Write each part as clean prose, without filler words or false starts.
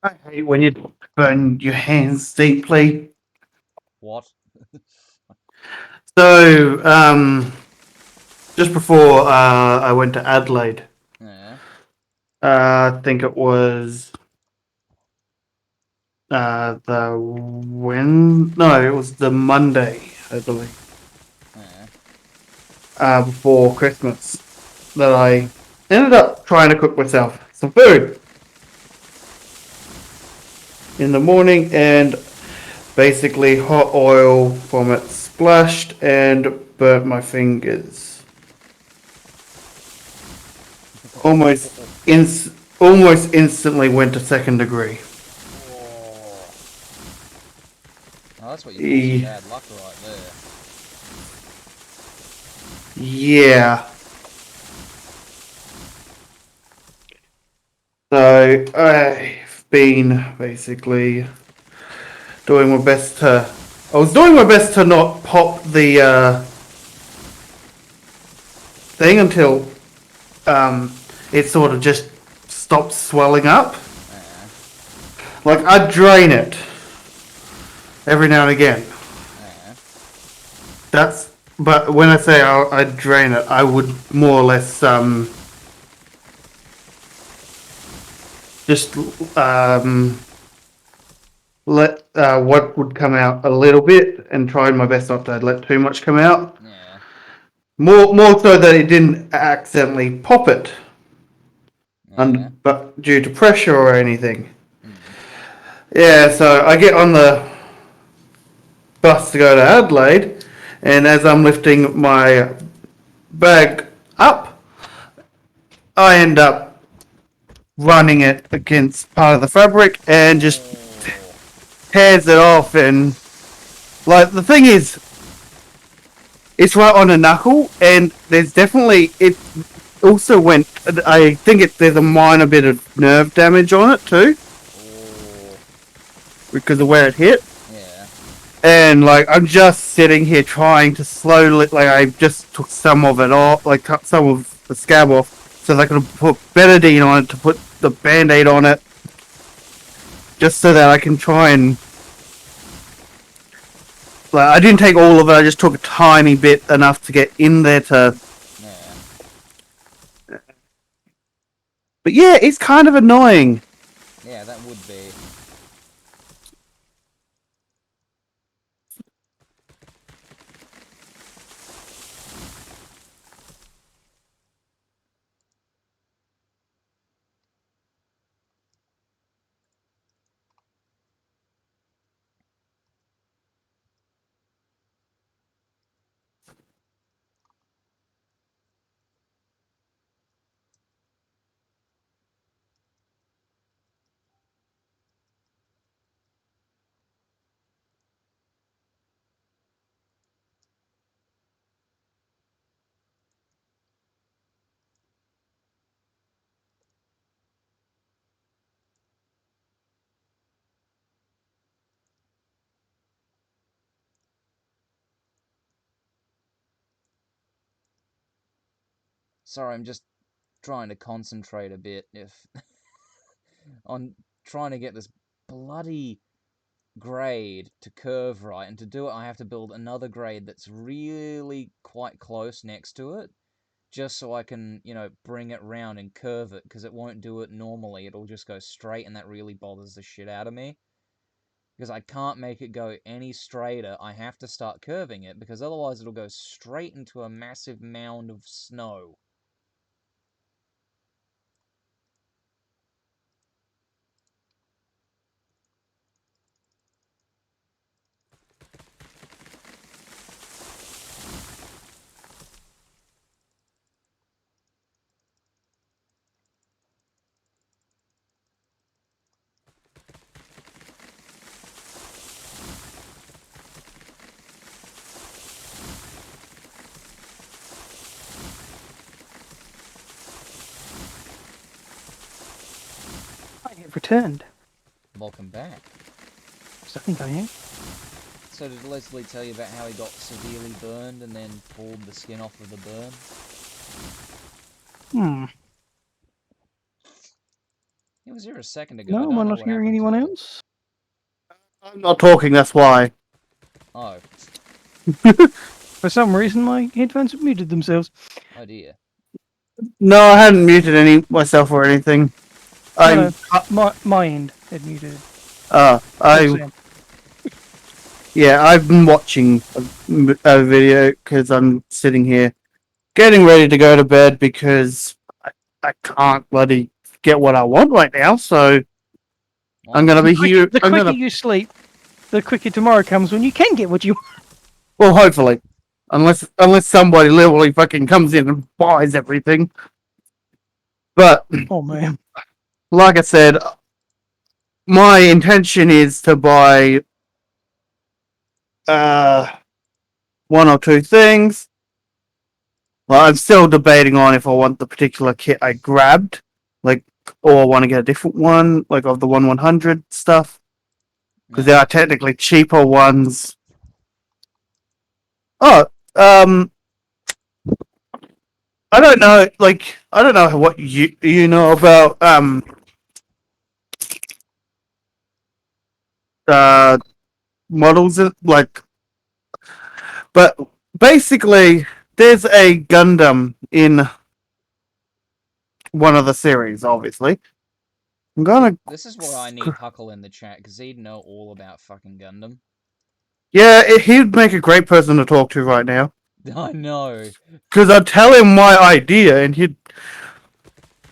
I hate when you burn your hands deeply. What? So, just before I went to Adelaide, Yeah. I think it was it was the Monday, I believe, Yeah. before Christmas, that I ended up trying to cook myself some food in the morning, and basically hot oil from it splashed and burnt my fingers. Almost Oh. ins- almost instantly went to second degree. Oh. Oh, that's what you call some E- bad luck right there. yeah. So I've been basically doing my best to. I was doing my best to not pop the thing until it sort of just stopped swelling up. Yeah. Like I'd drain it every now and again. Yeah. That's but when I say I'd drain it, I would more or less just let what would come out a little bit and tried my best not to let too much come out. Yeah. More so that it didn't accidentally pop it, Yeah. but due to pressure or anything. Hmm. Yeah, so I get on the bus to go to Adelaide, and as I'm lifting my bag up, I end up running it against part of the fabric and just Oh. tears it off. And like the thing is, it's right on a knuckle, and there's definitely it also went. I think there's a minor bit of nerve damage on it too Oh. because of where it hit. Yeah. And like I'm just sitting here trying to slowly, like I just took some of it off, like cut some of the scab off, so that I could put betadine on it to put the band-aid on it, just so that I can try and like I didn't take all of it. I just took a tiny bit, enough to get in there to. Yeah. But yeah, it's kind of annoying. Yeah, that would be. Sorry, I'm just trying to concentrate a bit if on trying to get this bloody grade to curve right, and to do it I have to build another grade that's really quite close next to it, just so I can, bring it round and curve it, because it won't do it normally. It'll just go straight, and that really bothers the shit out of me. Because I can't make it go any straighter. I have to start curving it, because otherwise it'll go straight into a massive mound of snow. I have returned. Welcome back. Yes, I think I am. So did Leslie tell you about how he got severely burned and then pulled the skin off of the burn? Hmm. He was here a second ago. I No, don't am I know not what hearing happened anyone to it. else? I'm not talking, that's why. Oh, For some reason, my headphones have muted themselves. oh dear. No, I hadn't muted any myself or anything. No, my end had muted. Full sound. Yeah, I've been watching a video because I'm sitting here getting ready to go to bed because I can't bloody get what I want right now. So I'm gonna be here. The quicker you sleep, the quicker tomorrow comes when you can get what you want. Well, hopefully, unless somebody literally fucking comes in and buys everything. But Oh man. like I said, my intention is to buy one or two things. Well, I'm still debating on if I want the particular kit I grabbed, like, or I want to get a different one, like of the 100 stuff, because there are technically cheaper ones. Oh, I don't know, like, I don't know what you know about models, like, but basically, there's a Gundam in one of the series, obviously. I'm gonna. This is where I need Huckle in the chat, because he'd know all about fucking Gundam. Yeah, he'd make a great person to talk to right now. I know. Because I'd tell him my idea, and he'd.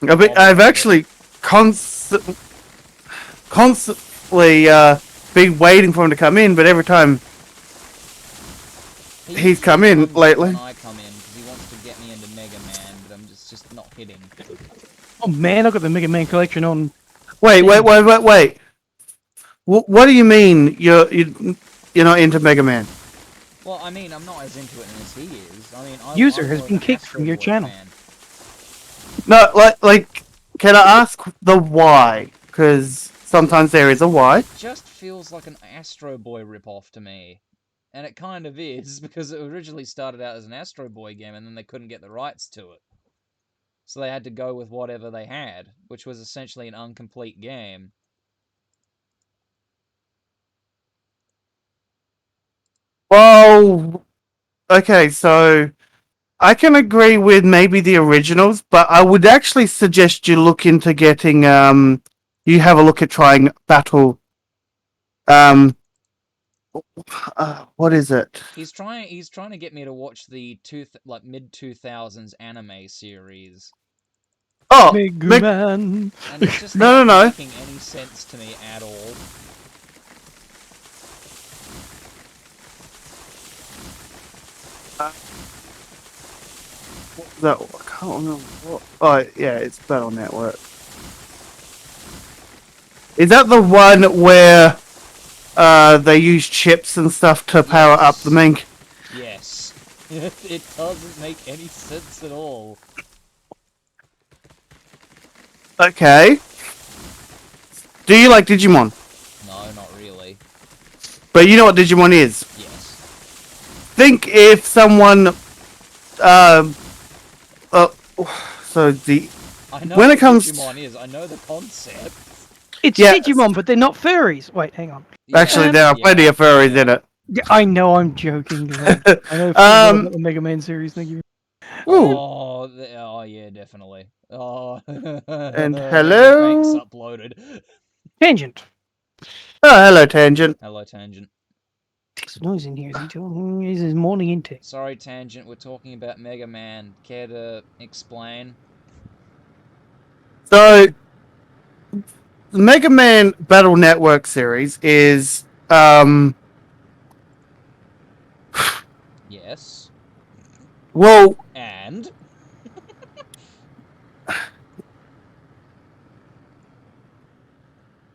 I've actually constantly been waiting for him to come in, but every time he's come in lately. When I come in, because he wants to get me into Mega Man, but I'm just not hitting. Oh man, I've got the Mega Man collection on. Wait. What do you mean you're not into Mega Man? Well, I mean, I'm not as into it as he is. I mean, User I'm has more been of an kicked Astro from your Boy channel. fan. No, like, can I ask the why? Because sometimes there is a why. It just feels like an Astro Boy ripoff to me. And it kind of is, because it originally started out as an Astro Boy game, and then they couldn't get the rights to it. So they had to go with whatever they had, which was essentially an incomplete game. Well, okay, so I can agree with maybe the originals, but I would actually suggest you look into getting you have a look at trying Battle what is it? He's trying to get me to watch the mid 2000s anime series. Oh, Mega Man. And it's just no. not making any sense to me at all. That I can't remember what. Oh yeah, it's Battle Network. Is that the one where they use chips and stuff to power up the main? Yes. It doesn't make any sense at all. Okay. Do you like Digimon? No, not really. But you know what Digimon is? Yes. Think if someone so the I know when what it comes Digimon is, I know the concept. It's Yeah. Digimon, but they're not furries. Wait, hang on. actually there are plenty of furries in it. Yeah, I know I'm joking. 'Cause I know full well about the Mega Man series. Thank you. Ooh. Oh yeah, definitely. Oh, And Bank's hello. uploaded. Tangent. Oh, hello, Tangent. Hello, Tangent. There's noise in here. Is he telling me? Is his morning intake? Sorry, Tangent. We're talking about Mega Man. Care to explain? So, the Mega Man Battle Network series is Yes. well, And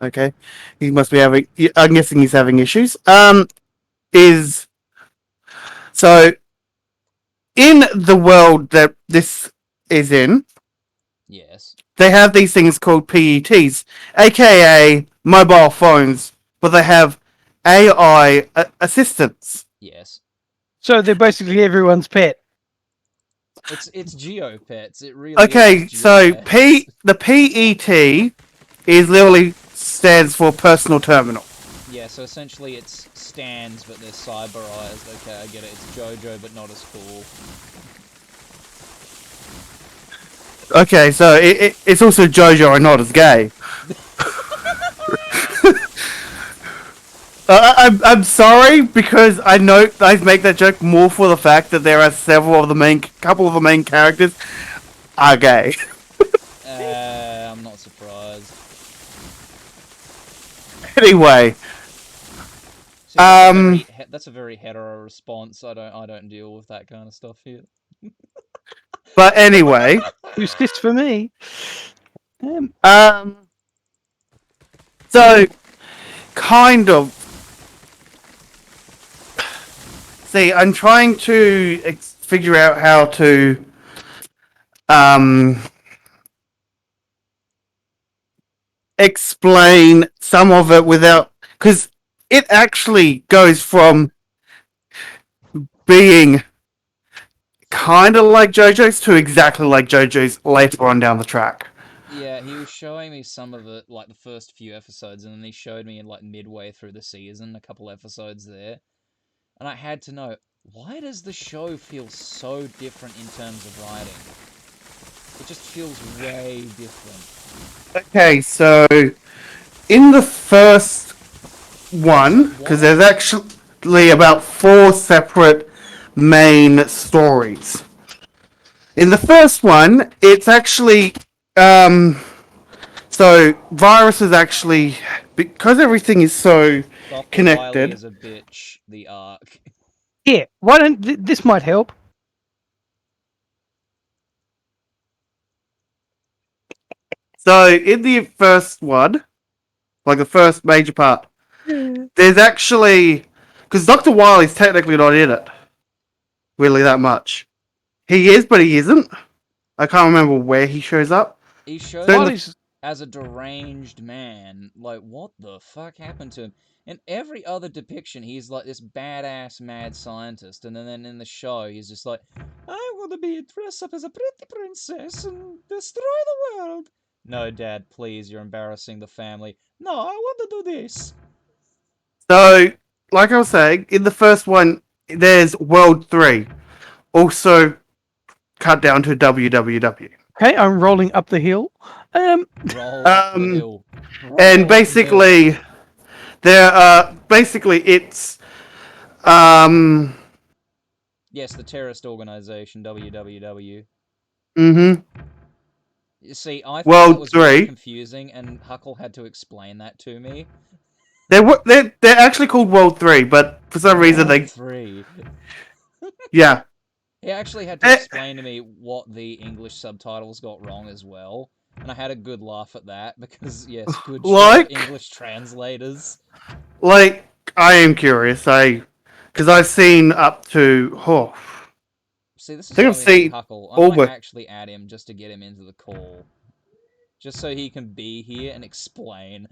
okay, he must be having. I'm guessing he's having issues. Is so in the world that this is in, yes. they have these things called PETs, aka mobile phones, but they have AI assistants. Yes. So they're basically everyone's pet. It's Geopets. It really Okay, is. so Geopets. the PET is literally stands for personal terminal. Yeah, so essentially it's stands, but they're cyberized. Okay, I get it. It's JoJo, but not as cool. Okay, so it's also JoJo and not as gay. I'm sorry because I know I make that joke more for the fact that there are couple of the main characters are gay. I'm not surprised. Anyway, See, that's a very hetero response. I don't deal with that kind of stuff here. but anyway, Who's this for me? so kind of. See, I'm trying to figure out how to explain some of it without, because it actually goes from being kind of like JoJo's to exactly like JoJo's later on down the track. Yeah, he was showing me some of it, like the first few episodes, and then he showed me like midway through the season, a couple episodes there, and I had to know, why does the show feel so different in terms of writing? It just feels way different. Okay, so in the first one, because there's actually about 4 separate main stories. In the first one, it's actually so virus is actually, because everything is so Dr. connected. Wily is a bitch, the arc. Yeah, why don't this might help? So in the first one, like the first major part, there's actually, because Dr. Wily's technically not in it really that much. He is, but he isn't. I can't remember where he shows up. He shows So up as a deranged man. Like, what the fuck happened to him? In every other depiction, he's like this badass mad scientist, and then in the show, he's just like, I want to be dressed up as a pretty princess and destroy the world. No, Dad, please, you're embarrassing the family. No, I want to do this. So, like I was saying, in the first one, there's World 3, also cut down to WWW. Okay, I'm rolling up the hill. Roll up the hill. And basically, it's yes, the terrorist organization WWW. mm-hmm. You see, I thought World that was really 3. confusing, and Huckle had to explain that to me. They're actually called World 3, but for some reason World they 3. yeah. He actually had to explain to me what the English subtitles got wrong as well, and I had a good laugh at that because yes, good job, English translators. Like, I am curious. Because I've seen up to See, this is I think why I've we need seen Huckle. I all might but actually add him just to get him into the call, just so he can be here and explain.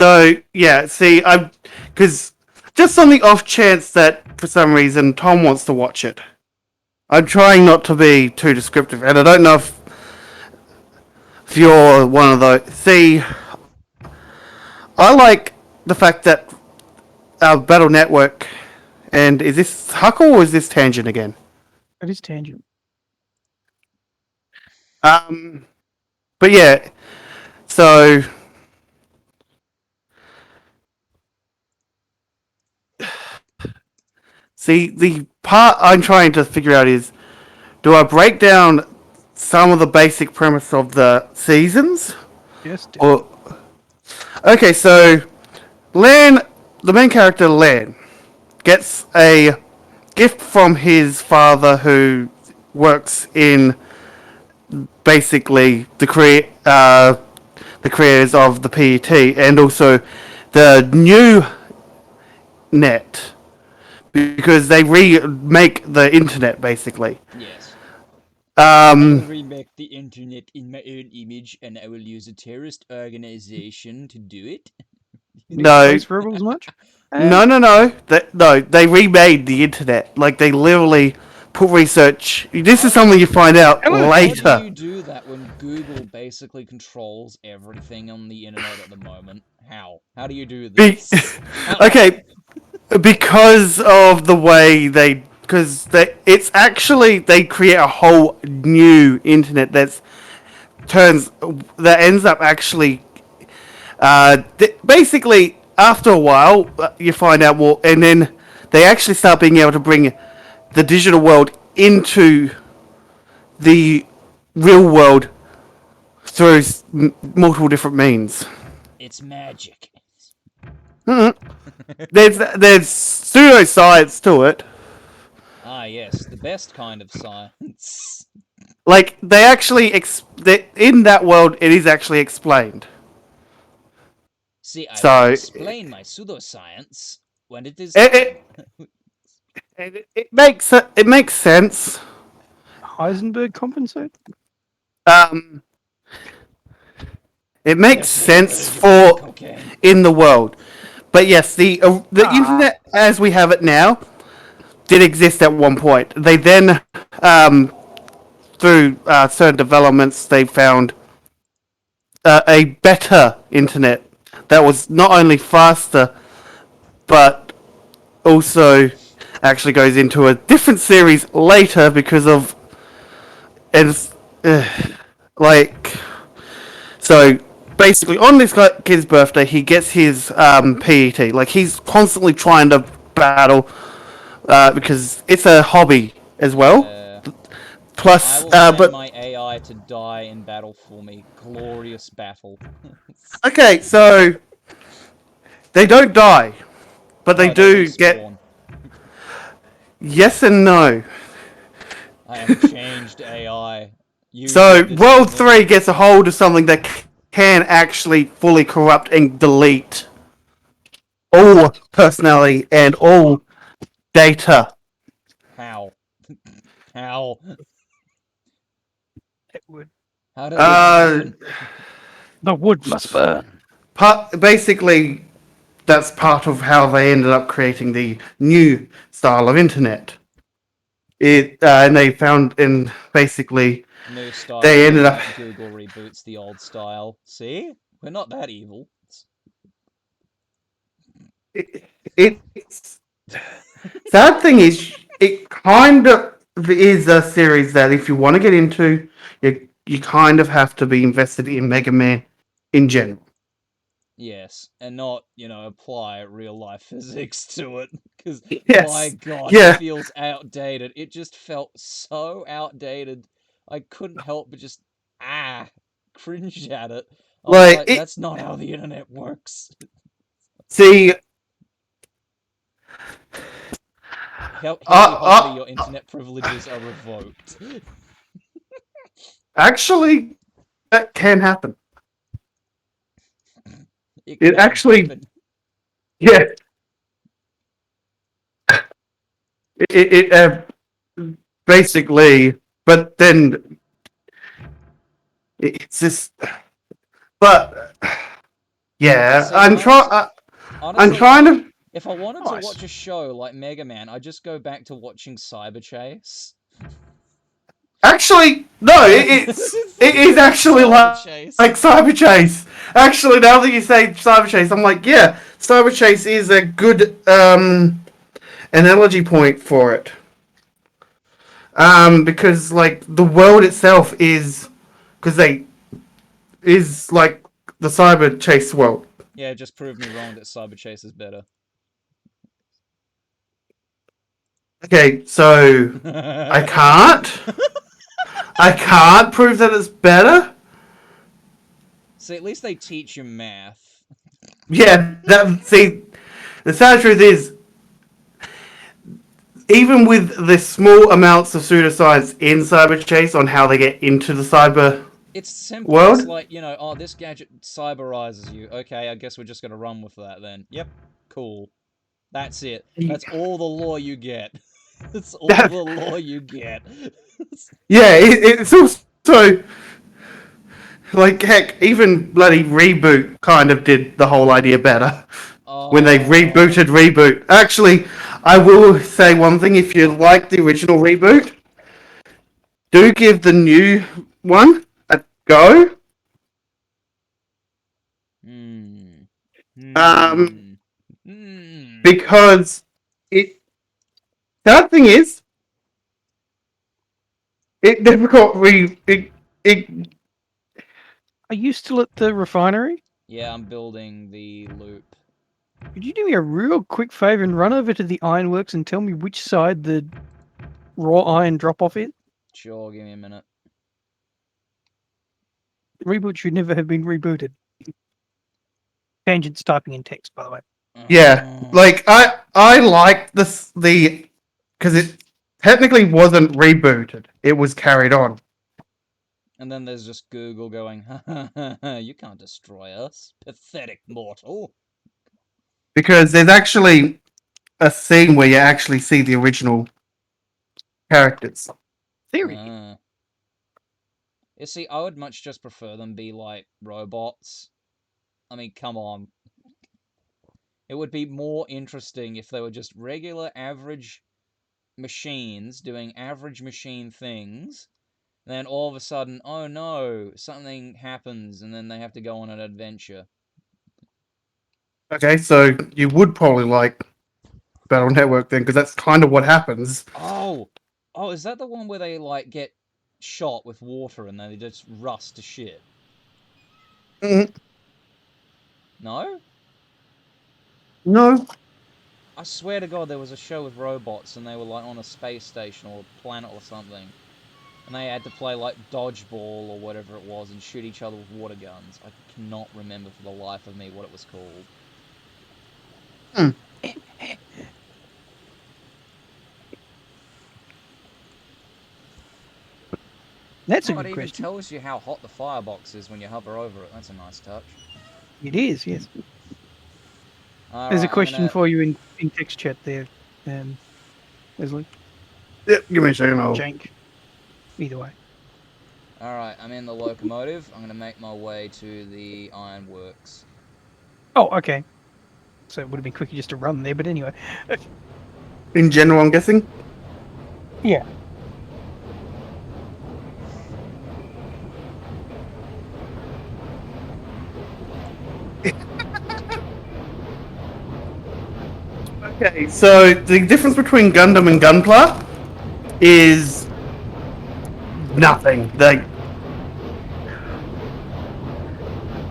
so yeah. See, I'm because just on the off chance that for some reason Tom wants to watch it, I'm trying not to be too descriptive, and I don't know if you're one of those. See, I like the fact that our Battle Network, and is this Huckle or is this Tangent again? It is Tangent. But yeah, so see, the part I'm trying to figure out is, do I break down some of the basic premise of the seasons? Yes. Or okay, so Lan, the main character Lan, gets a gift from his father, who works in basically the creators of the PET and also the new net, because they remake the internet basically. Yes. I will remake the internet in my own image, and I will use a terrorist organization to do it. No, Space Rebels much? no. They remade the internet. Like they literally put research. This is something you find out How How later. do you do that when Google basically controls everything on the internet at the moment? How? How do you do Be- this? okay, because of the way it's actually they create a whole new internet that ends up actually basically after a while you find out more, and then they actually start being able to bring the digital world into the real world through multiple different means. It's magic. There's pseudoscience to it. Ah, yes, the best kind of science. Like they actually in that world it is actually explained. See, I will So explain my pseudoscience when it is it time. it makes sense. Heisenberg compensate? Um, it makes Definitely better sense than your crack for cocaine. in the world, but yes, the internet as we have it now did exist at one point. They then through certain developments they found a better internet that was not only faster but also actually goes into a different series later because of it's like so basically on this kid's birthday he gets his PET. Like he's constantly trying to battle because it's a hobby as well. I Plus, will send but my AI to die in battle for me. Glorious battle. okay, so they don't die, but they No, they do get respawn. yes and no. I am a changed AI. So Using this World evil. 3 gets a hold of something that can actually fully corrupt and delete all personality and all data. How? How? It would. How does this happen? The wood must burn. Basically, that's part of how they ended up creating the new style of internet. And they found, and basically, New style of they ended up. internet. Google reboots the old style. See? We're not that evil. It's sad thing is, it kind of is a series that if you want to get into, you kind of have to be invested in Mega Man in general. Yes, and not, apply real life physics to it. Because, my Yes, god, it yeah, feels outdated. It just felt so outdated. I couldn't help but just, cringe at it. I was like like, it. that's not how the internet works. See, Hoity hoppity, your internet privileges are revoked. actually, that can happen. It It can actually, happen. yeah, it basically, but then it's just, but yeah, See, I'm honestly, trying to. if I wanted to Nice. watch a show like Mega Man, I'd just go back to watching Cyber Chase. Actually, no, it is actually Cyber like Chase. Cyber Chase. Actually, now that you say Cyber Chase, I'm like, yeah, Cyber Chase is a good analogy point for it. Because like the world itself is, because they is like the Cyber Chase world. Yeah, just prove me wrong that Cyber Chase is better. Okay, so I can't. I can't prove that it's better. See, at least they teach you math. Yeah, the sad truth is, even with the small amounts of pseudoscience in Cyber Chase on how they get into the cyber It's simple. It's world, like, this gadget cyberizes you. Okay, I guess we're just gonna run with that then. Yep, cool. That's it. That's all the lore you get. That's all the lore you get. yeah, it's also like heck, even bloody reboot kind of did the whole idea better when they Oh, rebooted reboot. Actually, I will say one thing: if you like the original reboot, do give the new one a go. Hmm. Um, Hmm. because it. The other thing is, it never got it. Are you still at the refinery? Yeah, I'm building the loop. Could you do me a real quick favour and run over to the ironworks and tell me which side the raw iron drop off is? Sure, give me a minute. Reboot should never have been rebooted. Tangents typing in text, by the way. Yeah, like I like the because it technically wasn't rebooted; it was carried on. And then there's just Google going, ha ha ha ha, you can't destroy us, pathetic mortal. Because there's actually a scene where you actually see the original characters. Theory. You see, I would much just prefer them be like robots. I mean, come on. It would be more interesting if they were just regular, average machines doing average machine things. And then all of a sudden, oh no, something happens, and then they have to go on an adventure. Okay, so you would probably like Battle Network then, because that's kind of what happens. Oh, oh, is that the one where they like get shot with water and then they just rust to shit? Mm, No, no, I swear to God, there was a show with robots and they were like on a space station or a planet or something, and they had to play like dodgeball or whatever it was and shoot each other with water guns. I cannot remember for the life of me what it was called. That's a Oh, it good even question. tells you how hot the firebox is when you hover over it. That's a nice touch. It is, yes. There's a Alright, I'm question gonna... for you in text chat there, Leslie. yeah, give me a second. Or I'll... Jank. Either way. Alright, I'm in the locomotive. I'm gonna make my way to the ironworks. Oh, okay. So it would have been quicker just to run there, but anyway. In general, I'm guessing. Yeah. Okay, so the difference between Gundam and Gunpla is nothing.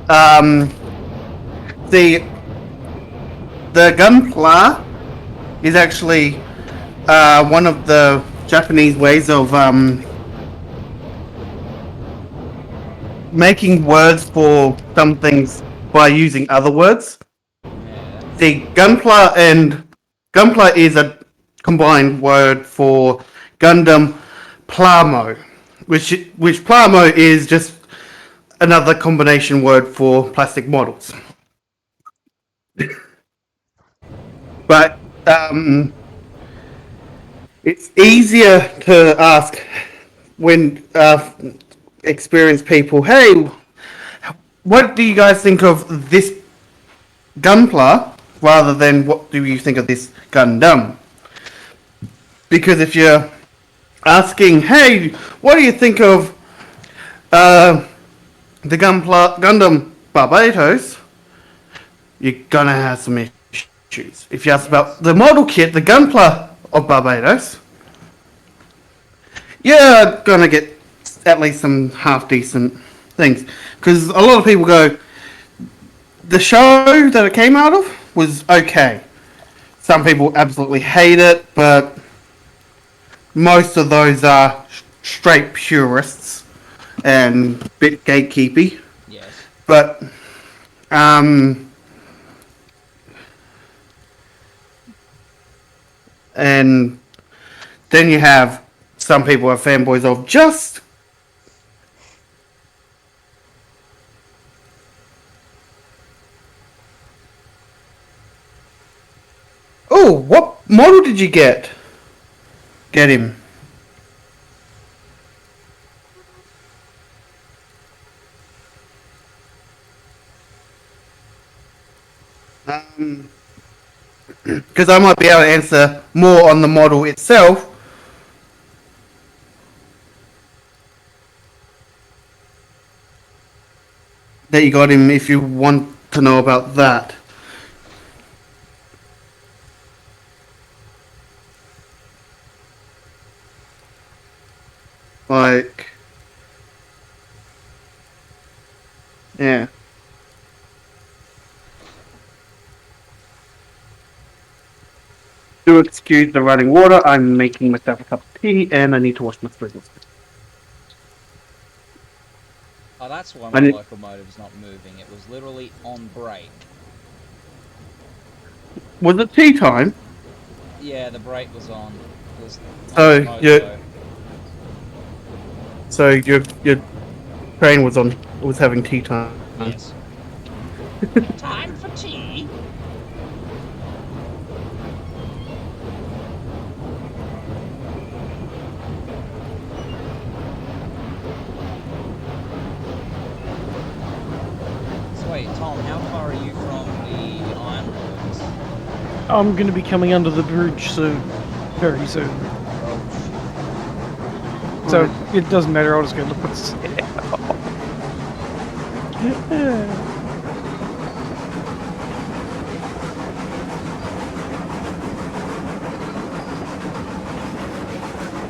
Um, the the Gunpla is actually one of the Japanese ways of making words for some things by using other words. Yeah. The Gunpla is a combined word for Gundam Plamo, which Plamo is just another combination word for plastic models. But it's easier to ask when experienced people, hey, what do you guys think of this Gunpla, rather than what do you think of this Gundam? Because if you're asking, hey, what do you think of uh, the Gundam Barbados, you're gonna have some issues. If you ask about Yes. the model kit, the Gunpla of Barbados, you're gonna get at least some half decent things. Because a lot of people go, the show that it came out of was okay. Some people absolutely hate it, but most of those are straight purists and a bit gatekeepy. Yes. But um, and then you have some people are fanboys of just. Oh, what model did you get? Get him. Um, because I might be able to answer more on the model itself. That you got him if you want to know about that. Like, yeah. Do excuse the running water. I'm making myself a cup of tea and I need to wash my face. Oh, that's why I my need, locomotive's not moving. It was literally on brake. was it tea time? Yeah, the brake was on. It was on So moto. your train was having tea time. Yes. Time for tea? So wait, Tom, how far are you from the ironworks? I'm going to be coming under the bridge soon. Very soon. Oh, So it doesn't matter, I'll just go look what's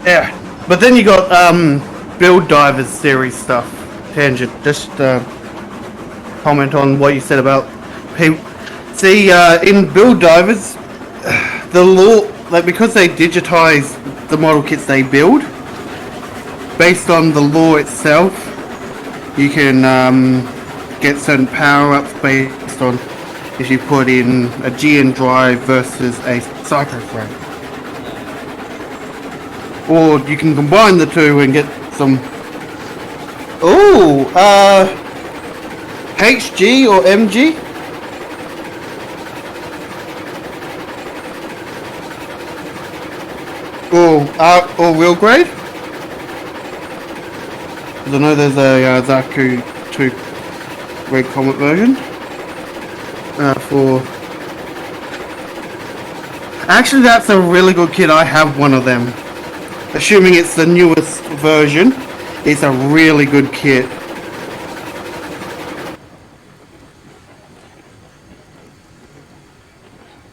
Yeah, but then you got Build Divers series stuff. Tangent. Just comment on what you said about people. See, in Build Divers, the law, like because they digitize the model kits they build, based on the law itself, you can get certain power ups based on if you put in a GN drive versus a Psycho frame. Or you can combine the two and get some. Ooh, HG or MG? Or real grade? Because I know there's a Zaku 2 Red Comet version. For. Actually, that's a really good kit. I have one of them. Assuming it's the newest version, it's a really good kit.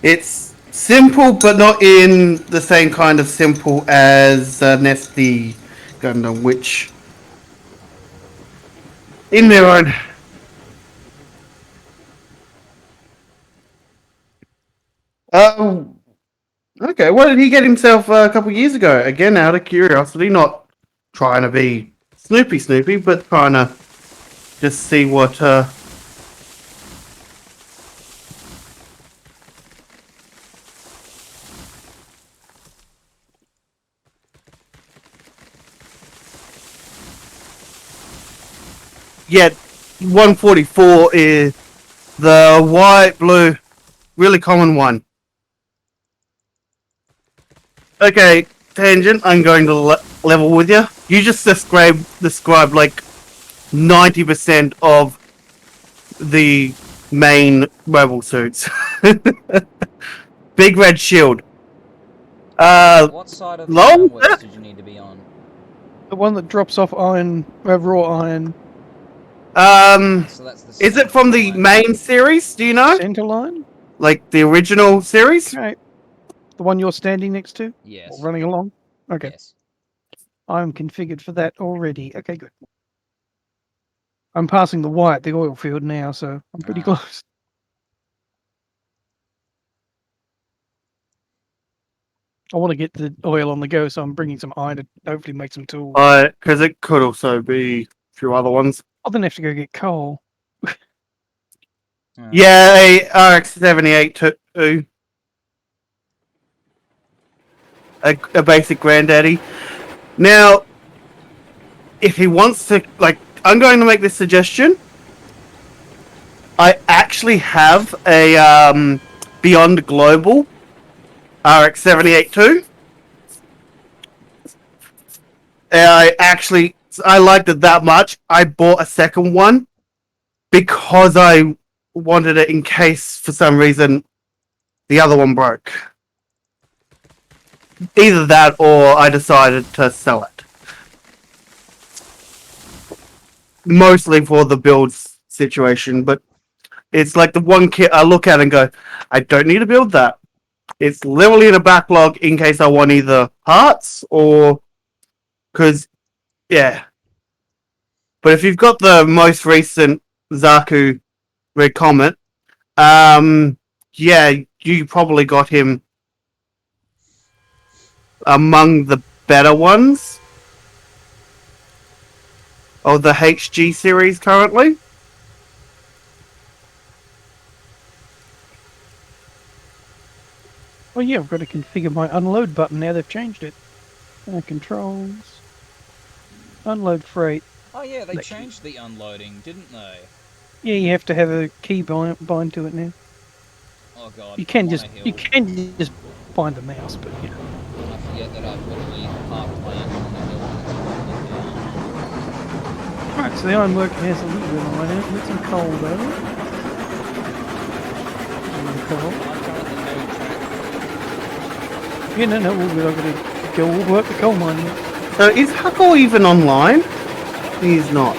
It's simple, but not in the same kind of simple as Nesty Gundam, which in their own. Okay. What did he get himself a couple of years ago? Again, out of curiosity, not trying to be Snoopy, but trying to just see what. Yet, 144 is the white, blue, really common one. Okay, Tangent, I'm going to level with you. You just described like 90% of the main mobile suits. Big red shield. what side of the Long? ironworks did you need to be on? the one that drops off iron, raw iron So that's the Is it center from the line. main series? Do you know? center line. Like the original series? Okay, the one you're standing next to, or Yes. running along. Okay, Yes. I'm configured for that already. Okay, good. I'm passing the white, the oil field now, so I'm pretty Ah. close. I want to get the oil on the go, so I'm bringing some iron to hopefully make some tools. Because it could also be a few other ones. I'll then have to go get coal. Yeah, a RX-78 too. A basic granddaddy. Now, if he wants to, like, I'm going to make this suggestion. I actually have a Beyond Global RX-78 too. I liked it that much. I bought a second one because I wanted it in case for some reason the other one broke. Either that or I decided to sell it. Mostly for the build situation, but it's like the one kit I look at and go, I don't need to build that. It's literally in a backlog in case I want either parts or because yeah. But if you've got the most recent Zaku Red Comet, yeah, you probably got him among the better ones of the HG series currently. Oh yeah, I've got to configure my unload button now. They've changed it. Controls. Unload freight. Oh yeah, they That key. changed the unloading, didn't they? Yeah, you have to have a key bind to it now. Oh god, You I'm can on a just hill. bind the mouse, but you know. I forget that I've literally parked my engine on the hill and it's down. Alright, so the ironwork has a little bit of iron in it. Need some coal though. Some coal. I'm currently doing track. Yeah, no, all good. I've got to go work the coal mine now. So is Huckle even online? He's not.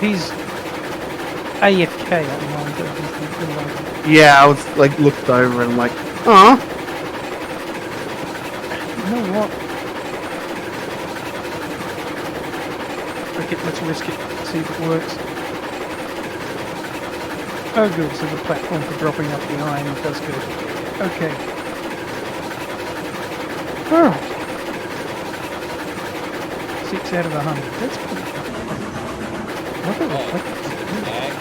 He's AFK online, so he's Yeah, I was like looked over and I'm like, oh, you know what? Okay, let's risk it, see if it works. Oh good, so the platform for dropping up the iron does go to there. Okay. Alright. 6 out of 100. That's pretty good. What the fuck? Lag.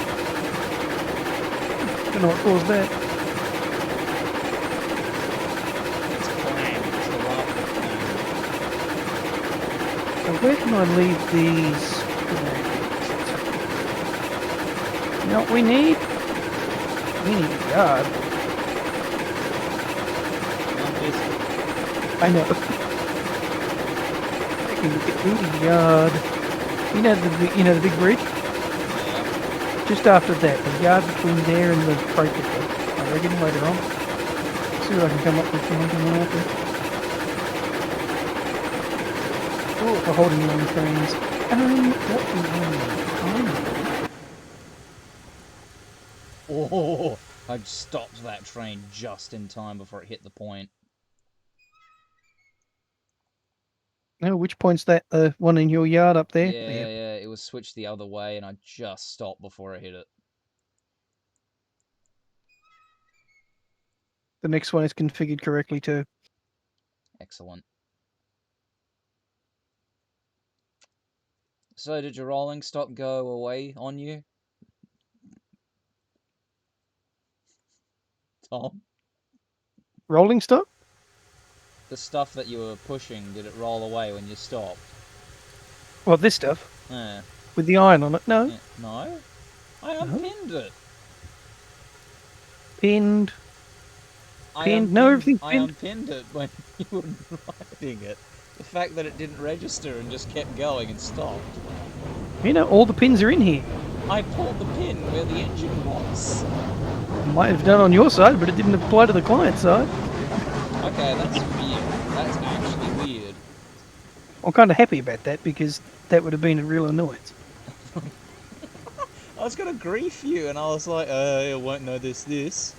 Don't know what caused that. It's clang. It's the rafter clang. So where can I leave these? You know what we need? We need a yard. I'm busy. I know. I can get through the yard. You know the big bridge? Yeah. Just after that, the yard between there and the freight depot. I reckon later on. See what I can come up with for making one out there. Oh, for holding long trains. What do I need? Oh, I stopped that train just in time before it hit the point. No, which point's that? The one in your yard up there? Yeah, it was switched the other way and I just stopped before I hit it. The next one is configured correctly too. Excellent. So did your rolling stock go away on you? Tom? Rolling stock? The stuff that you were pushing, did it roll away when you stopped? Well, this stuff Eh. with the iron on it. No, No? I unpinned it. pinned. I Pinned? No, everything's I pinned. unpinned it when you were riding it. The fact that it didn't register and just kept going and stopped. You know, all the pins are in here. I pulled the pin where the engine was. Might have done on your side, but it didn't apply to the client side. Okay, that's weird. That's actually weird. I'm kind of happy about that because that would have been a real annoyance. I was gonna grief you, and I was like, I won't notice this.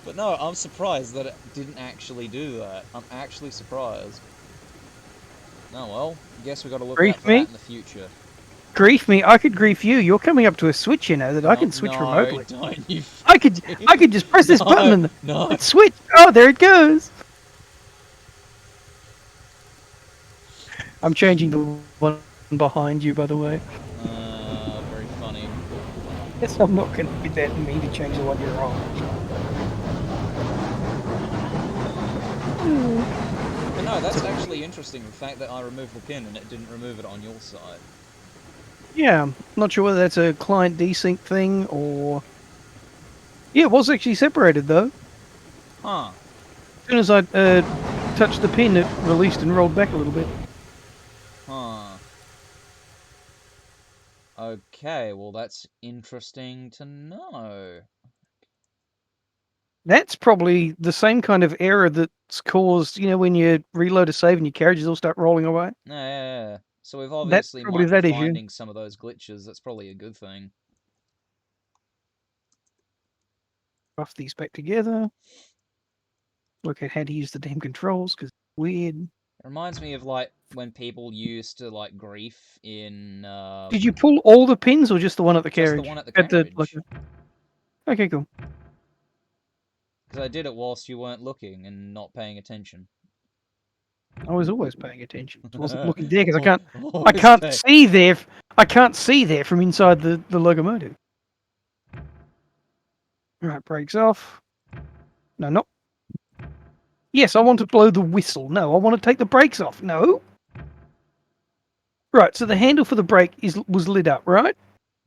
But no, I'm surprised that it didn't actually do that. I'm actually surprised. Oh well, guess we got to look out for that in the future. Grief me? I could grief you. You're coming up to a switch, you know, that I can switch remotely. Don't you? I could just press this button and No. it's switch. Oh, there it goes. I'm changing the one behind you, by the way. Very funny. Yes, I'm not going to be that mean to change the one you're on. But no, that's actually interesting, the fact that I removed the pin and it didn't remove it on your side. Yeah, I'm not sure whether that's a client desync thing or... Yeah, it was actually separated though. Huh. As soon as I touched the pin, it released and rolled back a little bit. Huh. Okay, well that's interesting to know. That's probably the same kind of error that's caused, when you reload a save and your carriages all start rolling away. Yeah. So we've That's obviously probably might be that issue. finding some of those glitches. That's probably a good thing. Buff these back together. Look at how to use the damn controls, because it's weird. It reminds me of like when people used to like grief in Did you pull all the pins or just the one at the just carriage? the one at the At carriage. Okay, cool. Because I did it whilst you weren't looking and not paying attention. I was always paying attention. I wasn't looking there because I Always can't pay- see there. I can't see there from inside the locomotive. Right, brakes off. No, not. Yes, I want to blow the whistle. No, I want to take the brakes off. No. Right, so the handle for the brake was lit up, right?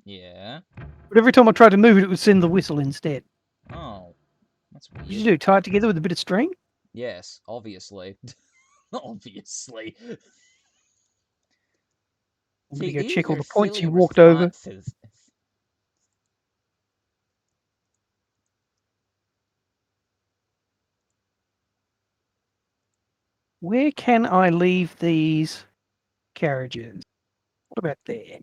Yeah. But every time I tried to move it, it would send the whistle instead. Oh, that's What did you weird. do? Tie it together with a bit of string? Yes, obviously. Obviously. I'm See, going to go these check all are the points silly you walked over. responses. Where can I leave these carriages? What about there?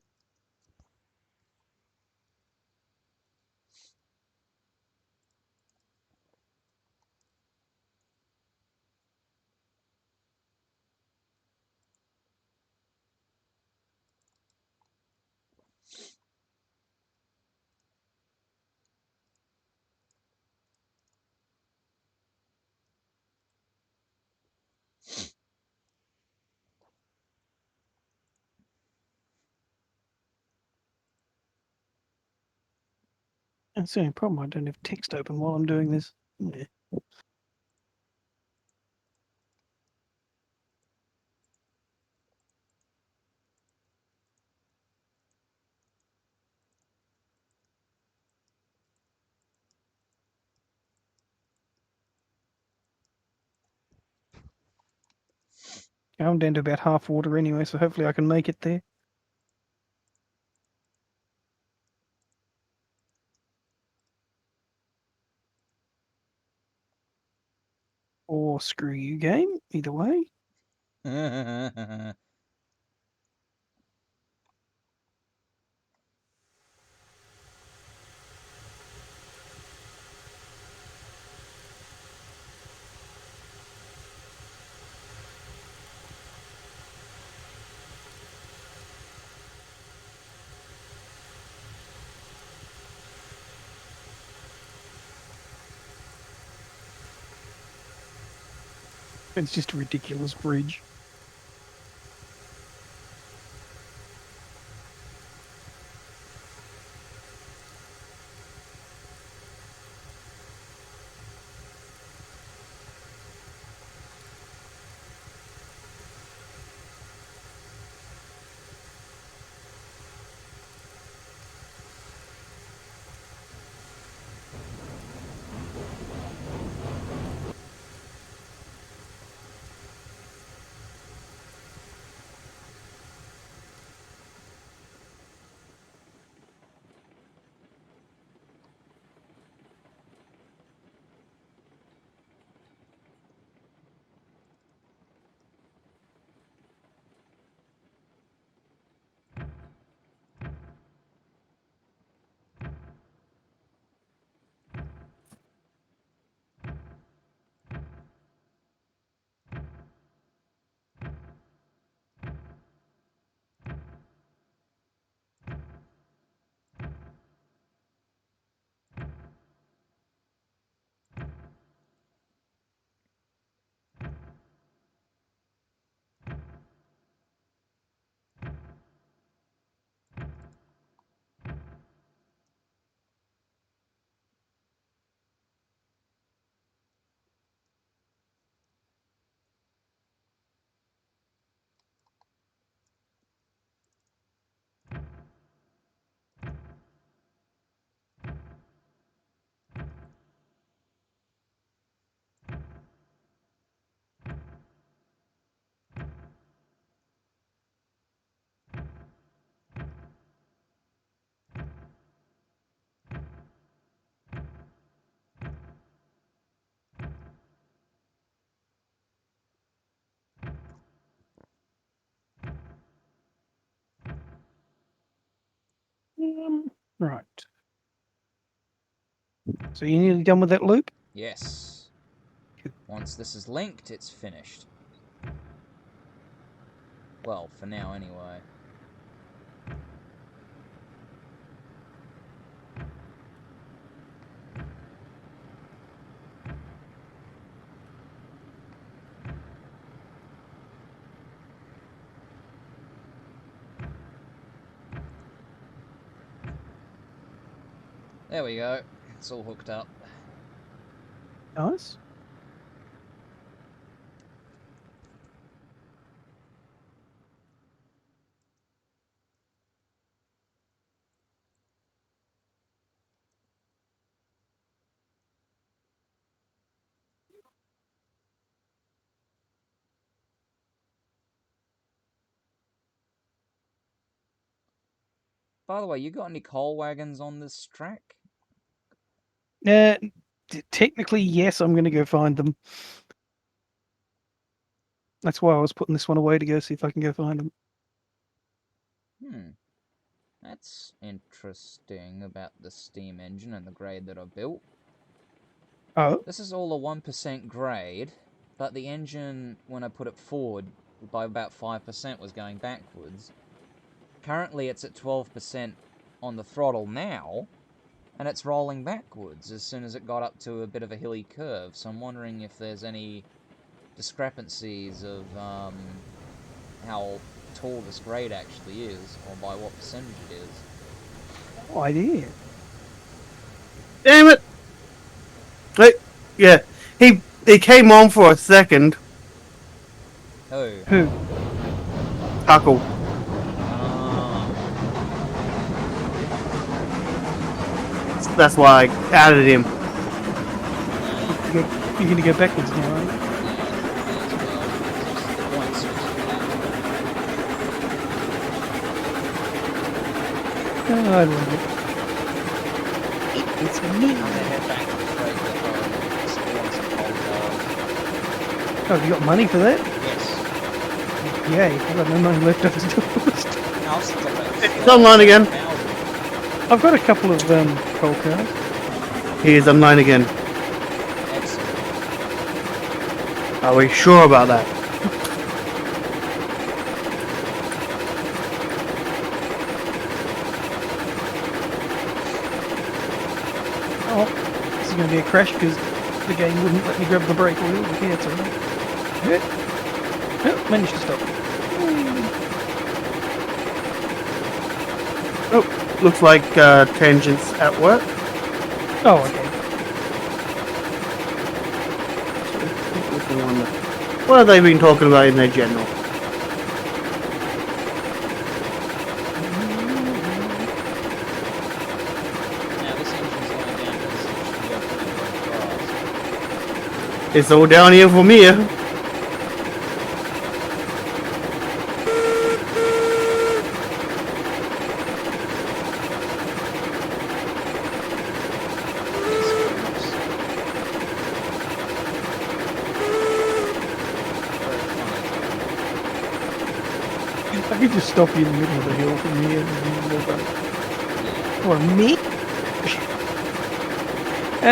That's the only problem. I don't have text open while I'm doing this. Yeah. I'm down to about half water anyway, so hopefully I can make it there. Or screw you, game. Either way. It's just a ridiculous bridge. Right. So you're nearly done with that loop? Yes. Once this is linked, it's finished. Well, for now anyway. There we go. It's all hooked up. Nice. By the way, you got any coal wagons on this track? Technically, yes, I'm going to go find them. That's why I was putting this one away to go see if I can go find them. That's interesting about the steam engine and the grade that I built. Oh, This is all a 1% grade, but the engine, when I put it forward by about 5%, was going backwards. Currently, it's at 12% on the throttle now, and it's rolling backwards as soon as it got up to a bit of a hilly curve. So I'm wondering if there's any discrepancies of how tall this grade actually is, or by what percentage it is. no idea. Damn it! Wait, yeah, he came on for a second. Oh. Who? Huckle. That's why I added him. You're going to go backwards now, aren't you? Oh, I love it. It's me. I'm gonna head back to the freight depot and spawn some coal cars. Oh, have you got money for that? Yes. Yay, I've got no money left after this. No, I've still got about It's online again. 1,000. I've got a couple of coal cars. He is online again. Excellent. Are we sure about that? Oh, this is going to be a crash because the game wouldn't let me grab the brake wheel, but yeah, it's alright. Oh, managed to stop. Oh, looks like Tangent's at work. Oh, okay. What have they been talking about in their general? Now this engine's going downhill, so it should go pretty bloody fast. It's all down here from here. I could just stop you in the middle of the hill from here and you walk up. Or me?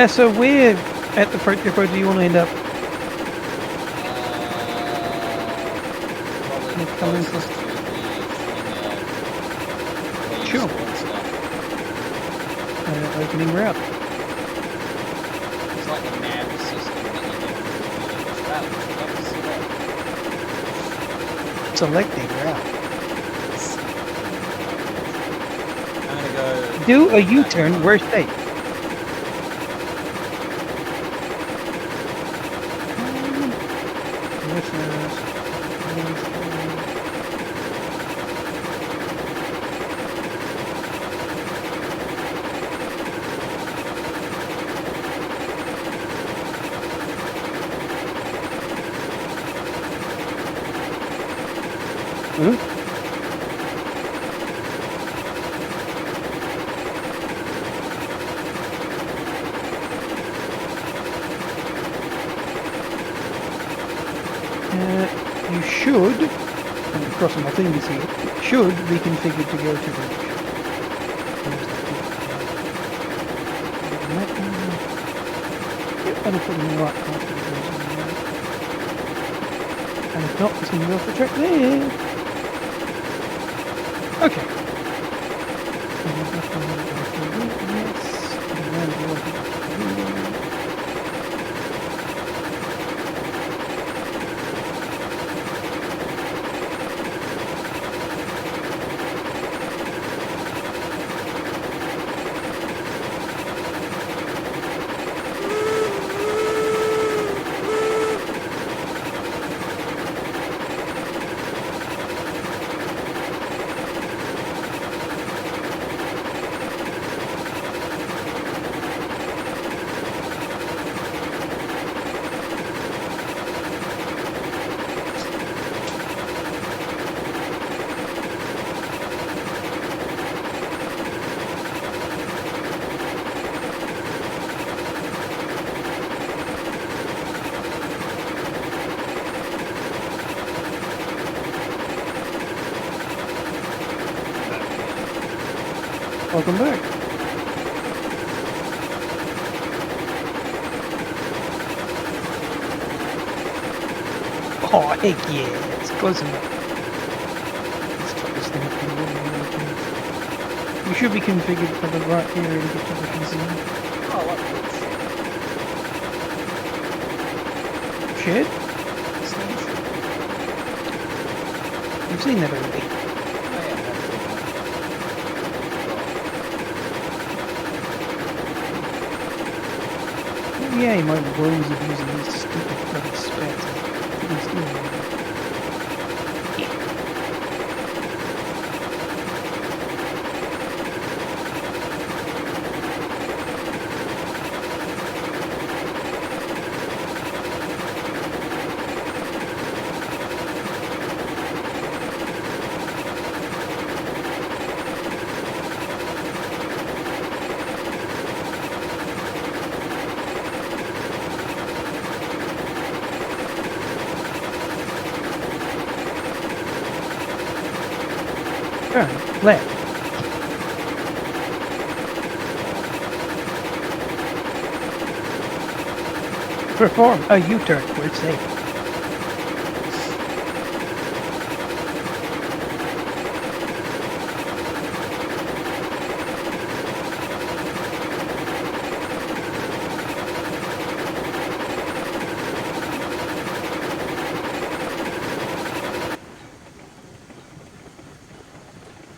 So where at the freight depot do you want to end up? Probably Coming closest from- to the where you Sure. spawn stuff. Opening route. It's like the nav system that you get on the computer. Which route would you like to select? Selecting route. I'm gonna go Do a back U-turn, home. where's state? You should, I'm crossing my fingers here, should be configured to go to the That'll put him in the right path to get using the road. And if not, he's going to go off the track there. Okay. And we've got the way through here. Yes. And around the other window. Welcome back. Oh, heck yeah, it's close enough. Let's top this thing up in the water. You should be configured for the right area to get to the consumer. Oh, what Shed? the steam ship? You've seen that already. Oh, yeah, that's Oh, yeah, my woes of using these stupid bloody spats. It's doing it. Turn left. Perform a U-turn where it's safe.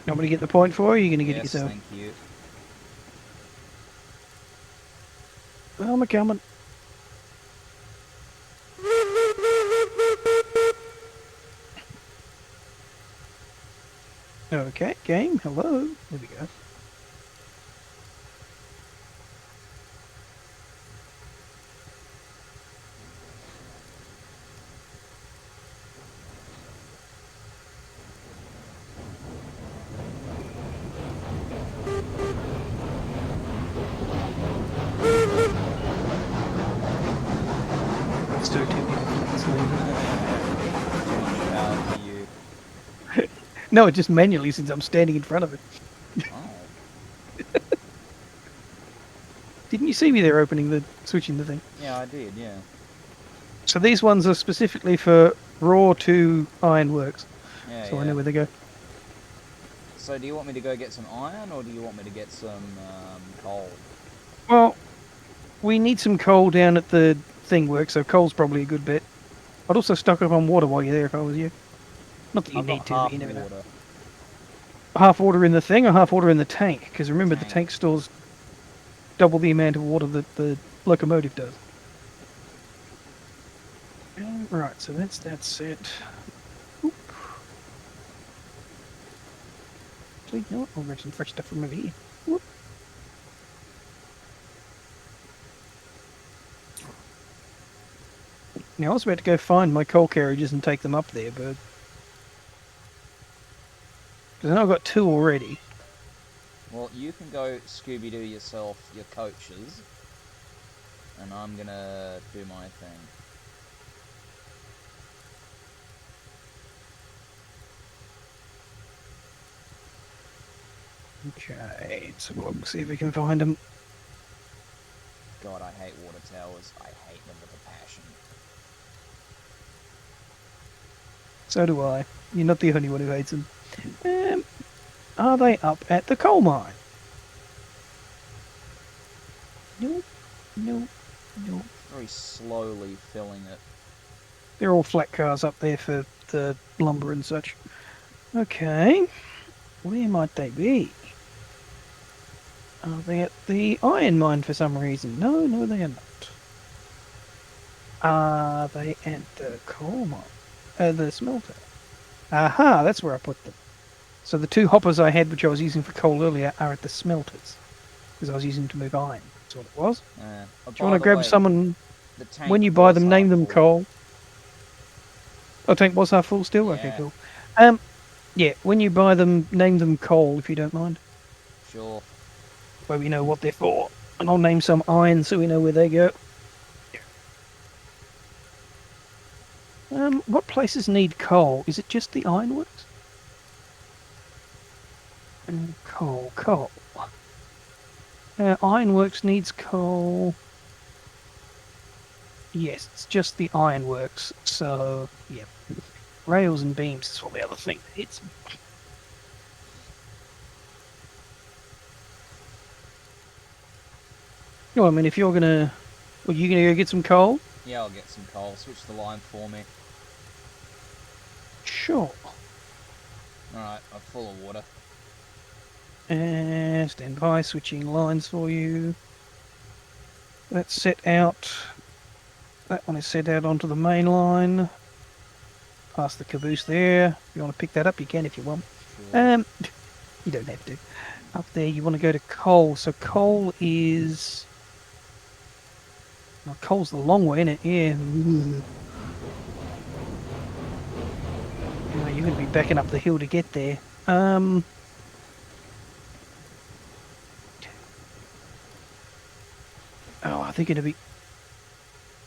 You want me to get the point for you? Or are you going to get it yes, yourself? thank you. Well, I'm coming. Okay, game. Hello. There we go. Let's do it. Power to you. No, it just manually since I'm standing in front of it. Oh, Didn't you see me there switching the thing? yeah, I did, yeah. So these ones are specifically for raw to ironworks. Yeah, So yeah. I know where they go. So do you want me to go get some iron, or do you want me to get some coal? Well, we need some coal down at the thing work, so coal's probably a good bet. I'd also stock up on water while you're there if I was you. Not that you I've need got to, half but you never know. water. Half water in the thing or half water in the tank? Because remember, the Tank. tank stores double the amount of water that the locomotive does. Right, so that's that set. Oop. Actually, you know what? I'll grab some fresh stuff from over here. Whoop. Now, I was about to go find my coal carriages and take them up there, but... Because I know I've got 2 already. Well, you can go Scooby-Doo yourself your coaches, and I'm gonna do my thing. Okay, so we'll see if we can find them. God, I hate hate water towers. I hate them with a passion. So do I. You're not the only one who hates them. Are they up at the coal mine? Nope. Nope. Nope. Very slowly filling it. They're all flat cars up there for the lumber and such. Okay. Where might they be? Are they at the iron mine for some reason? No, no, they are not. Are they at the coal mine? The smelter. Aha, that's where I put them. So the two hoppers I had, which I was using for coal earlier, are at the smelters. Because I was using them to move iron. That's what it was. Oh, Do you by want to the grab way, someone, the tank when you buy was them, half name them full. coal? Oh, tank was half full still? Okay, Yeah. cool. Yeah, when you buy them, name them coal, if you don't mind. Sure. Where we know what they're for. And I'll name some iron so we know where they go. What places need coal? Is it just the ironworks? Coal. Ironworks needs coal. Yes, it's just the ironworks. So, yeah. Rails and beams is what the other thing needs. Well, I mean, if you're gonna... Well, you gonna go get some coal? Yeah, I'll get some coal. Switch the line for me. Sure. Alright, I'm full of water. Stand by, switching lines for you. That's set out. That one is set out onto the main line. Past the caboose there. If you want to pick that up, you can if you want. Sure. You don't have to. Up there, you want to go to coal. So coal is... Well, coal's the long way, isn't it? Yeah. No, you're going to be backing up the hill to get there. Oh, I think it'd be...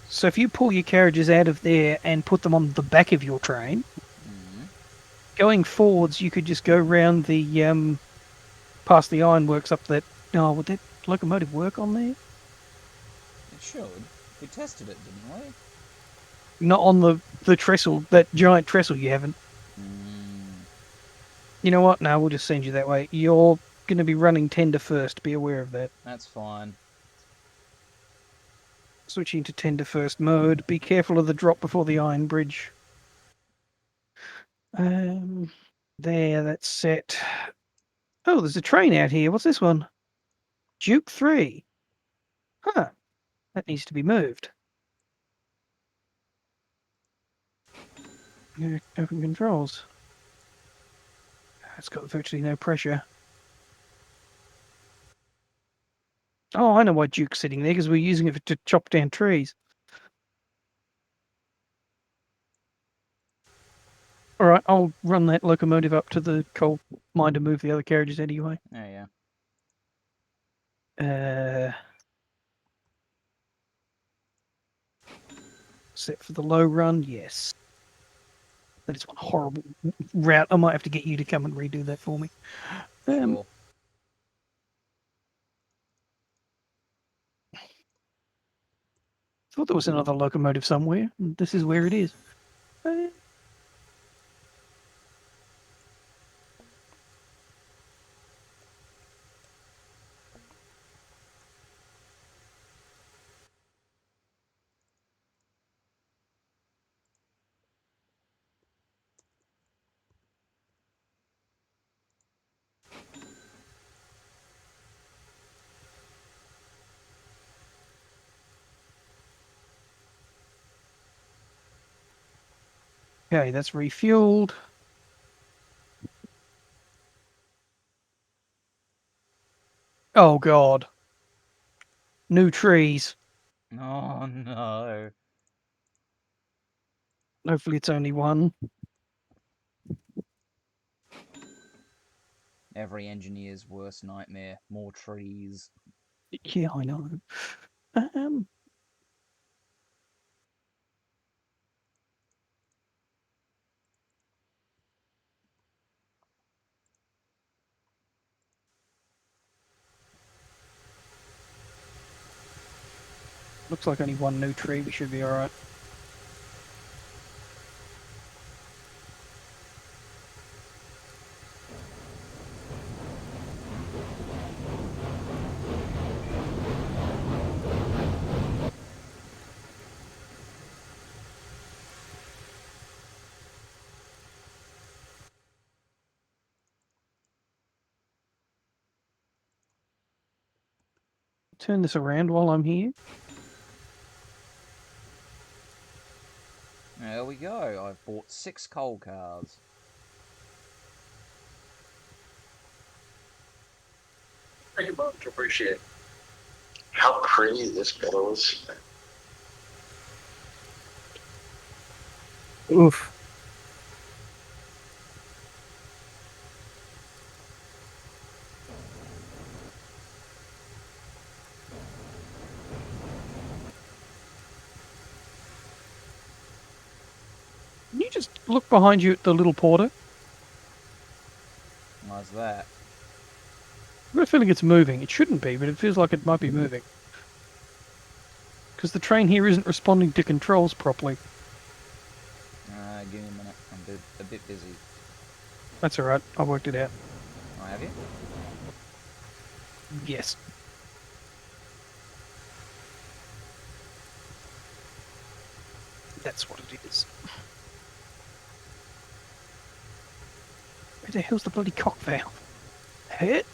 So if you pull your carriages out of there and put them on the back of your train, going forwards, you could just go round the past the ironworks up that. Oh, would that locomotive work on there? It should. We tested it, didn't we? Not on the trestle, that giant trestle. You haven't. You know what? No, we'll just send you that way. You're going to be running tender first. Be aware of that. That's fine. Switching to tender first mode. Be careful of the drop before the iron bridge. There, that's set. Oh, there's a train out here. What's this one? Duke 3. Huh. That needs to be moved. Open controls. It's got virtually no pressure. Oh, I know why Duke's sitting there, because we're using it to chop down trees. Alright, I'll run that locomotive up to the coal mine to move the other carriages anyway. Oh, yeah. Set for the low run, yes. That is one horrible route. I might have to get you to come and redo that for me. Sure. Thought there was another locomotive somewhere. And this is where it is. Okay, that's refueled. Oh god. New trees. Oh, no. Hopefully it's only one. Every engineer's worst nightmare. More trees. Yeah, I know. Um, Looks like only one new tree. We should be alright. Turn this around while I'm here. There we go. I've bought 6 coal cars. Thank you much. Appreciate it. How pretty this pillow is. Oof. Can you just look behind you at the little porter? Why's that? I've got a feeling it's moving. It shouldn't be, but it feels like it might be moving. Because the train here isn't responding to controls properly. Give me a minute. I'm a bit busy. That's alright. I worked it out. Oh, have you? Yes. That's what it is. Where the hell's the bloody cock valve? Hit?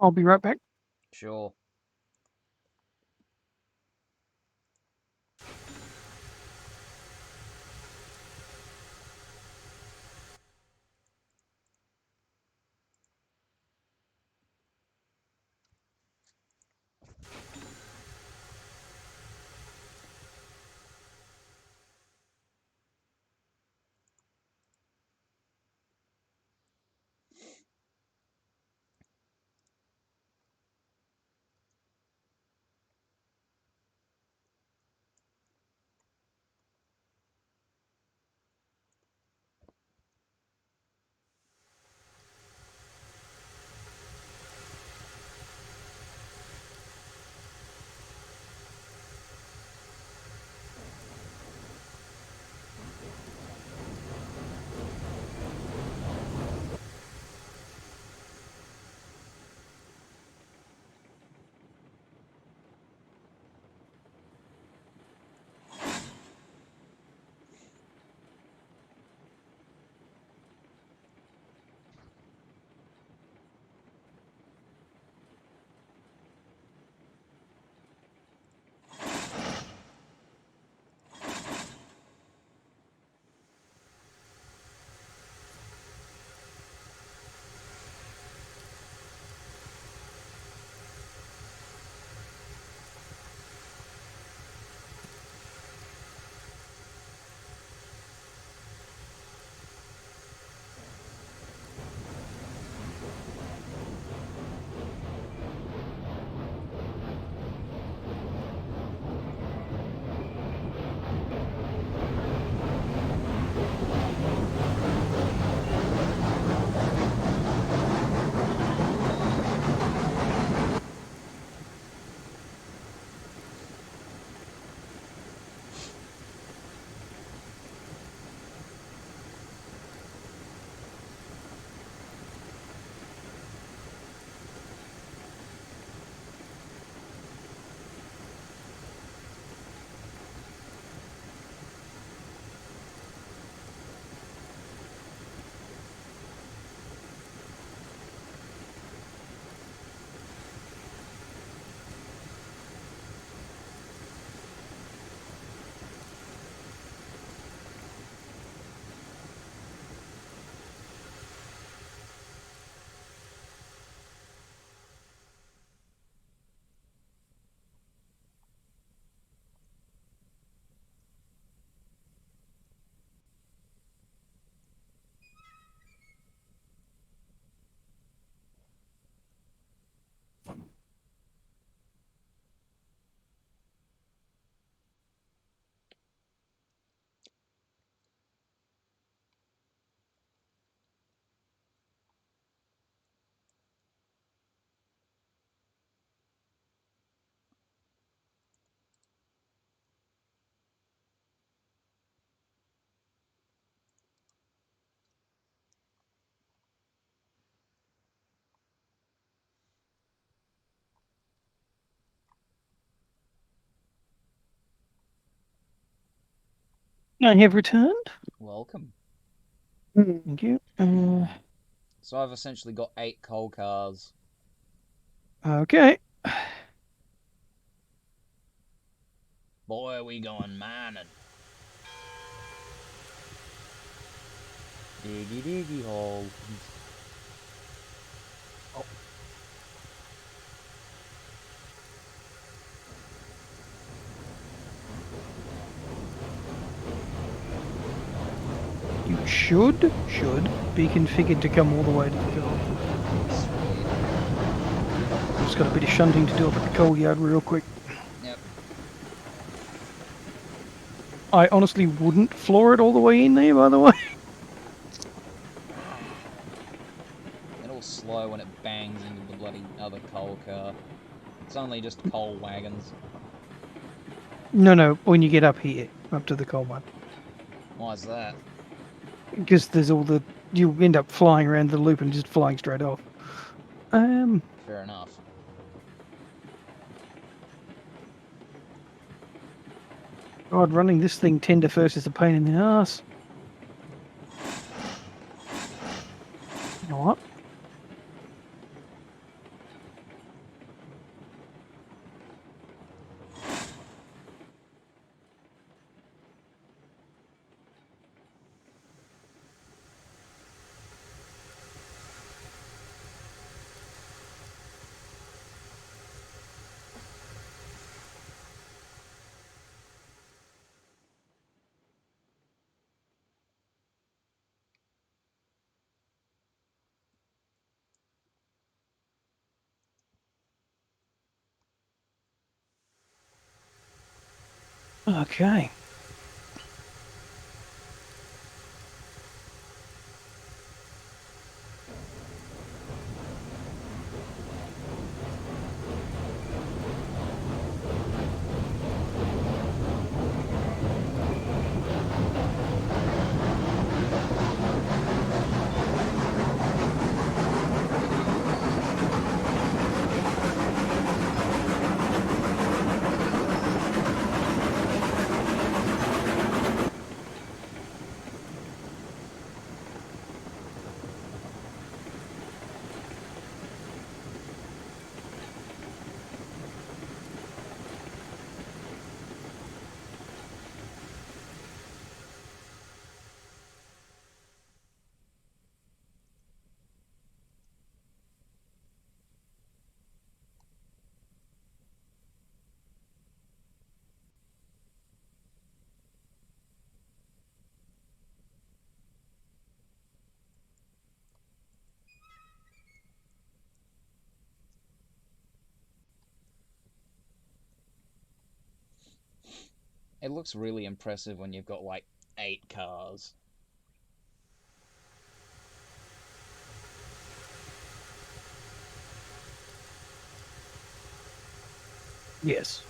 I'll be right back. Sure. I have returned. Welcome. Thank you. So I've essentially got 8 coal cars. Okay. Boy, are we going mining. Diggy diggy hole. You should be configured to come all the way to the coal. Sweet. Just got a bit of shunting to do up at the coal yard real quick. Yep. I honestly wouldn't floor it all the way in there, by the way. It'll slow when it bangs into the bloody other coal car. It's only just coal wagons. No, when you get up here, up to the coal mine. Why's that? Because there's all the... You end up flying around the loop and just flying straight off. Fair enough. God, running this thing tender first is a pain in the ass. You know what? Okay. It looks really impressive when you've got like 8 cars. Yes.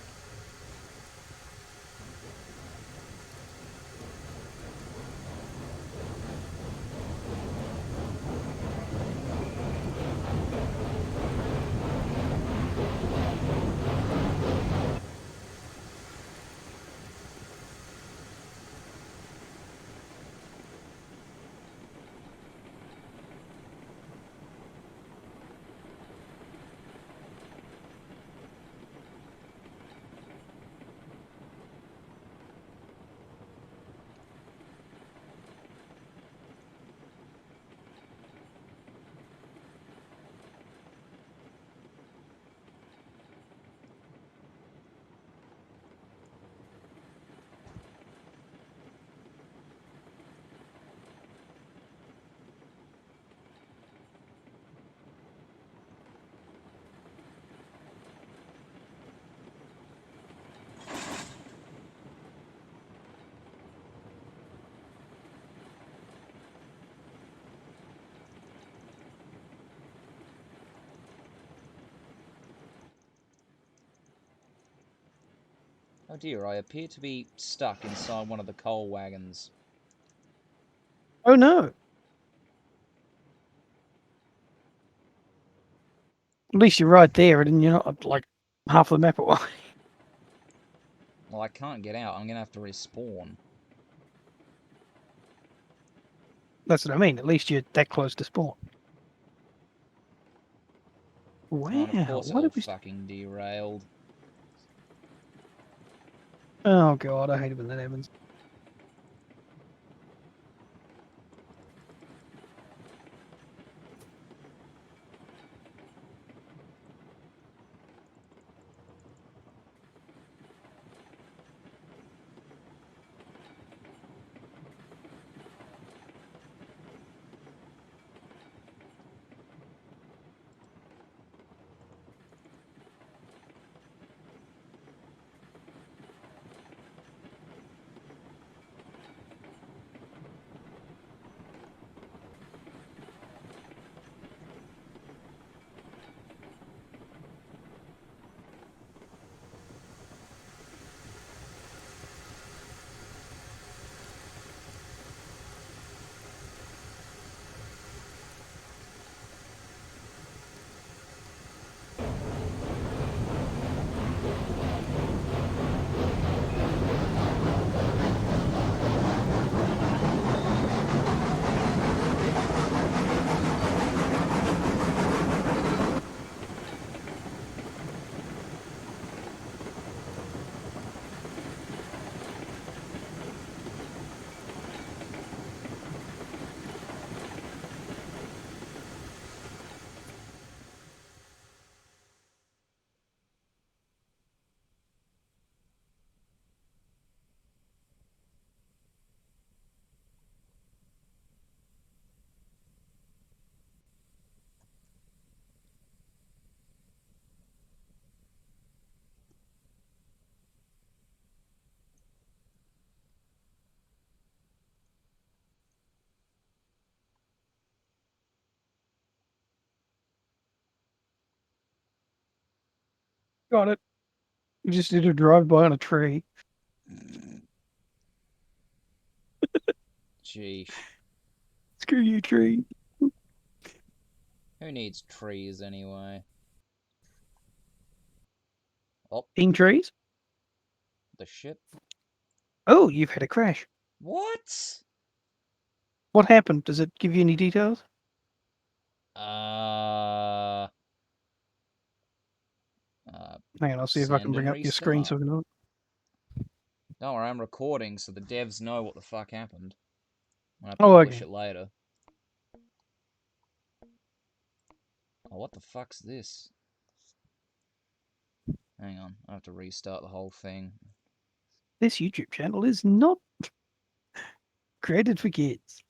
Oh dear, I appear to be stuck inside one of the coal wagons. Oh no. At least you're right there, and you're not like half the map away. Well, I can't get out. I'm gonna have to respawn. That's what I mean. At least you're that close to spawn. Wow. Oh, and of course it What all did we... fucking derailed. Oh, God. I hate it when that happens. Got it. You just did a drive-by on a tree. Sheesh. Screw you, tree. Who needs trees anyway? Oh, Team trees? the ship. Oh, you've had a crash. What? What happened? Does it give you any details? Uh, Hang on, I'll see if I can send bring and up your screen so restart. we can look. Don't worry, I'm recording so the devs know what the fuck happened when I Oh, publish okay. it later. Oh, what the fuck's this? Hang on, I have to restart the whole thing. This YouTube channel is not created for kids.